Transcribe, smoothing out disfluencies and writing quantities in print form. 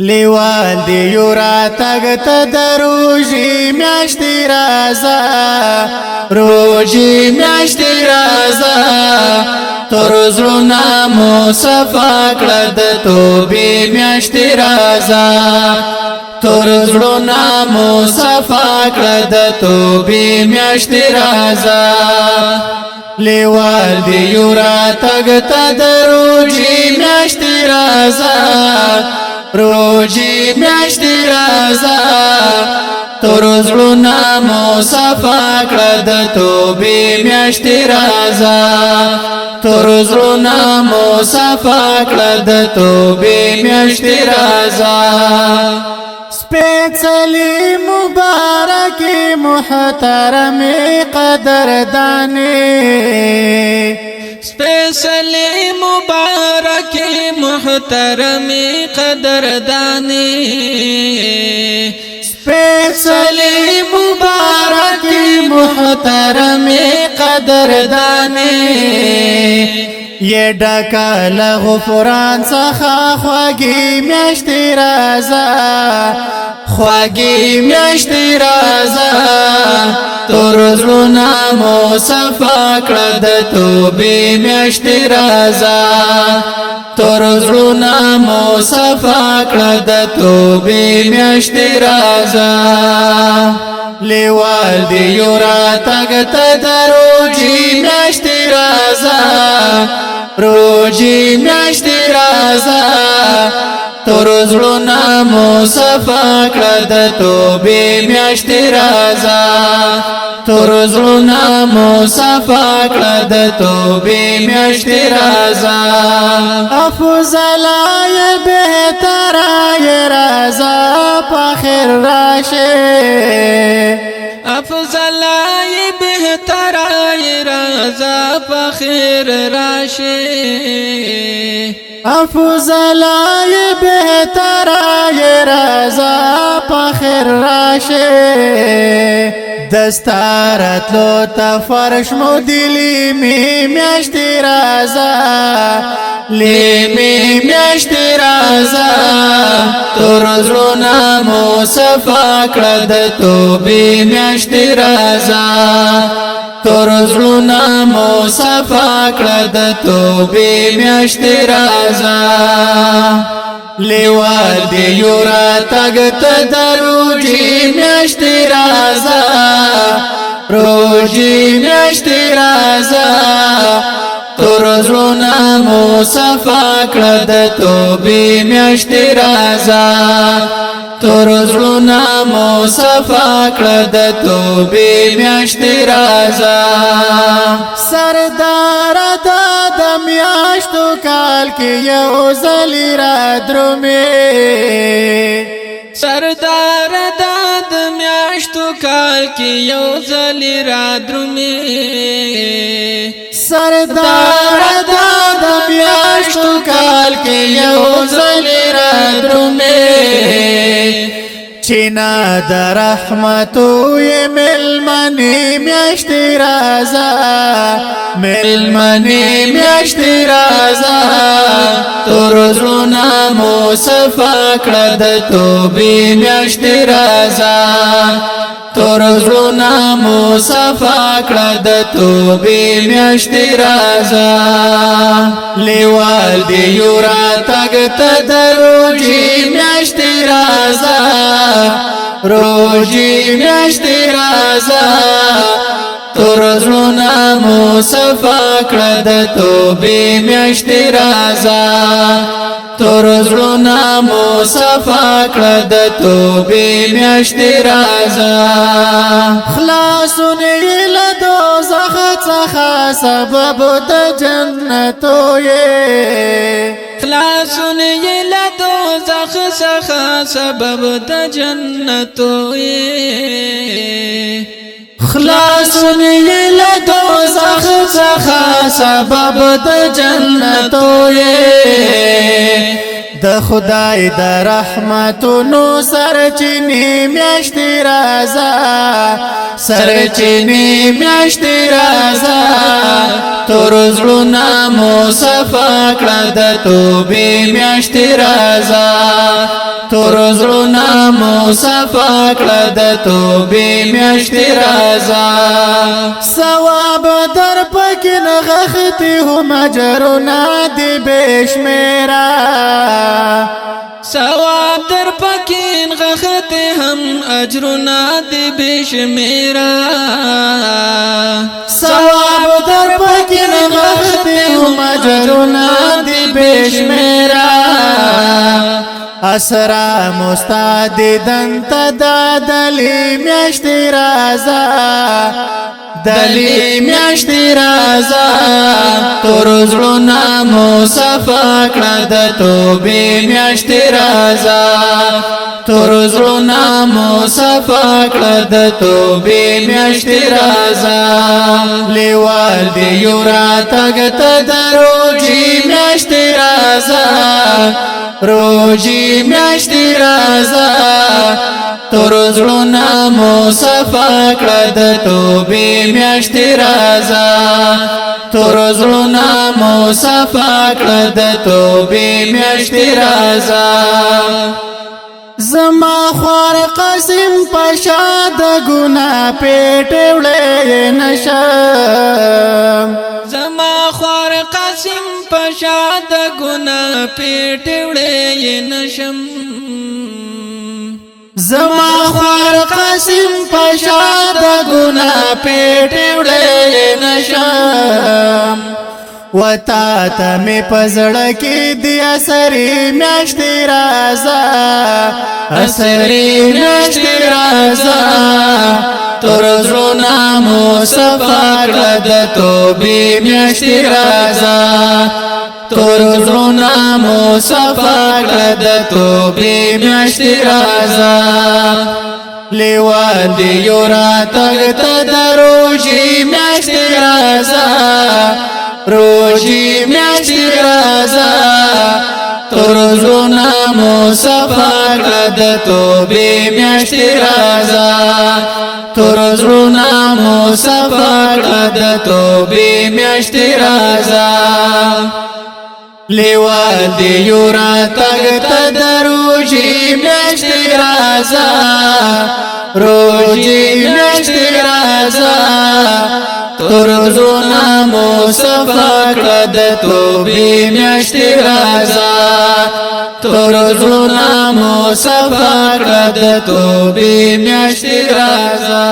لیوال دی یورا تگ تدروجی میاشتی رازا روجی میاشتی رازا ترزلونا مصفا کړه د توبې میاشتی رازا ترزلونا مصفا کړه د توبې میاشتی رازا لیوال دی یورا تگ تدروجی میاشتی رازا روجی میاشتی رازا ترزلونا مصفا کړه د توبې میاشتی رازا ترزلونا مصفا کړه د توبې میاشتی رازا سپېڅلې مبارکې محترمې قدردانې سپیشلی مبارکی محترمی قدردانی سپیڅلې مبارکې محترمې قدردانې یہ ډکه له غفران څخه خوږې میاشتې رازا خوږې میاشتې رازا ترزلونا مصفا کړه د توبې میاشتې رازا ترزلونا مصفا کړه د توبې میاشتې رازا لیوال دی یورا تگ تدروجی میاشتی رازا روجی میاشتی رازا ترزلونا مصفا کړه د توبې میاشتی رازا ترزلونا مصفا کړه د توبې میاشتی رازا افضلای بهترای رازا پخیر راشه افضلای بہترای رازا پخیر راشی افضلای بهترای رازا پخیر راشه دستارت لو تفرش مدلی می میاشتی رازا لیمی میاشتی رازا ترزلونا مصفا کړه د توبې میاشتی رازا ترزلونا مصفا کړه د توبې میاشتی رازا لیوال دی یورا تگ تدروجی میاشتی رازا روجی میاشتی رازا ترزلونا مصفا کړه د توبې میاشتی رازا ترزلونا مصفا کړه د توبې میاشتی رازا سردار د میاشتو کال کې یو ځل را درومې سردار د میاشتو کال کې یو ځل را درومې سردار د میاشتو کال کې یو ځل را درومې چینا د رحمتو یې ملمنې میاشتې رازا ملمنې میاشتې رازا ترزلونا مصفا کړه د توبې میاشتې رازا ترزلونا مصفا کړه د توبې میاشتې رازا لیوال دی یورا تگ تدروجی میاشتې رازا روجی میاشتې رازا ترزلونا مصفا کړه د توبې میاشتې رازا ترزلونا مصفا کړه د توبې میاشتې رازا خلاصون له دوزخ څخه سبب د جنتو یې خلاصون یې له دوزخ څخه سبب د جنتو یې خلاصون یې له دوزخ څخه سبب د جنتو یې د خدای د رحمتونو سرچینې میاشتې رازا سرچینې میاشتې رازا ترزلونا مصفا کړه د توبې میاشتې رازا تور زړونه مو صفا کړه د توبې میاشتې راځه ثواب در پکې نغښتي هم اجرونه دي بې شمیره ثواب در پکې نغښتي هم اجرونه دي بې شمیره ثواب در پکې نغښتي هم اجرونه دي بې شمیره اسرا مستاد دنت دلی میاشتې راځه دلی میاشتې راځه تور زړونه مو صفا کړه د توبې میاشتې راځه تور زړونه مو صفا کړه د توبې میاشتې راځه لیوال دی یو راتګ ته د روژې میاشتې راځه روژې میاشتې راځه تور زړونه مو صفا کړه د توبې میاشتې راځه تور زړونه مو صفا کړه د توبې میاشتې راځه زما خوار قسم پشا د ګناه پیټې وړې نشم زما خوار قسم پشا د ګناه پیټې وړې نشم زما خوار قسم پشا د ګناه پیټې وړې نشم وتا ته می پزړه کې دی اسرې میاشتې راځه اسرې میاشتې راځه تور زړونه مو صفا کړه د توبې میاشتې راځه تور زړونه مو صفا کړه د توبې میاشتې راځه لیوال دی یو راتګ ته د روژې میاشتې راځه روژې میاشتې راځه تور زړونه مو صفا کړه د توبې میاشتې راځه تور زړونه مو صفا کړه د توبې میاشتې راځه لیوال دی یو راتګ ته د روژې میاشتې راځه روژې میاشتې راځه تور زړونه مو صفا کړه د توبې میاشتې راځه تور زړونه مو صفا کړه د توبې میاشتې راځه